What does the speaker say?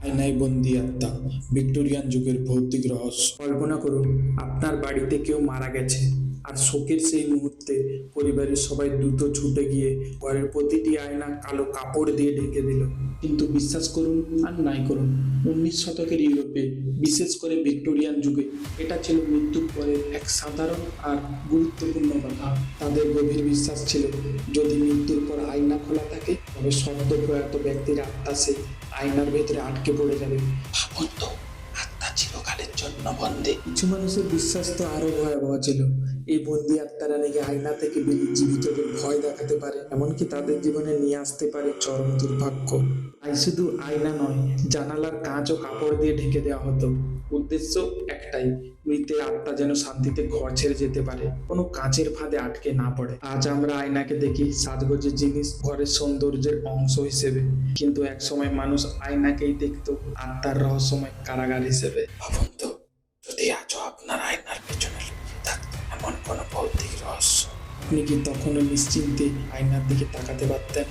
আয়নায় বন্দি আত্মা, ভিক্টোরিয়ান যুগের ভৌতিক রহস্য। কল্পনা করুন, আপনার বাড়িতে কেউ মারা গেছে, আর শোকের সেই মুহূর্তে পরিবারের সবাই দ্রুত ছুটে গিয়ে ঘরের প্রতিটি আয়না কালো কাপড় দিয়ে ঢেকে দিল। কিন্তু বিশ্বাস করুন আর নাই করুন, 19 শতকের ইউরোপে, বিশেষ করে ভিক্টোরিয়ান যুগে, এটা ছিল মৃত্যুর পরে এক সাধারণ আর গুরুত্বপূর্ণ কথা। তাদের গভীর বিশ্বাস ছিল, যদি মৃত্যুর পর আয়না খোলা থাকে তবে সদ্য প্রয়াত ব্যক্তির আত্মা সেই আয়নার ভেতরে আটকে পড়ে যাবে। ভাবুন তো, আত্মা চিরকালের জন্য বন্দী। কিছু মানুষের বিশ্বাস তো আরো ভয়াবহ ছিল। এই বন্দি আত্মারা নাকি আয়না থেকে বেরিয়ে জীবিতদের ভয় দেখাতে পারে, এমনকি তাদের জীবনে নিয়ে আসতে পারে চরম দুর্ভাগ্য। তাই শুধু আয়না নয়, জানালার কাঁচ ও কাপড় দিয়ে ঢেকে দেওয়া হতো। উদ্দেশ্য একটাই, মৃতের আত্মা যেন শান্তিতে ঘর ছেড়ে যেতে পারে, কোনো কাঁচের ফাঁদে আটকে না পড়ে। আজ আমরা আয়নাকে দেখি সাজগোজের জিনিস, ঘরের সৌন্দর্যের অংশ হিসেবে, কিন্তু একসময় মানুষ আয়নাকেই দেখতো আত্মার রহস্যময় কারাগার হিসেবে। ভাবুন তো, যদি আজও আপনার আয়নার পেছনে লুকিয়ে থাকতো এমন কোনো ভৌতিক রহস্য, আপনি কি তখনও নিশ্চিন্তে আয়নার দিকে তাকাতে পারতেন?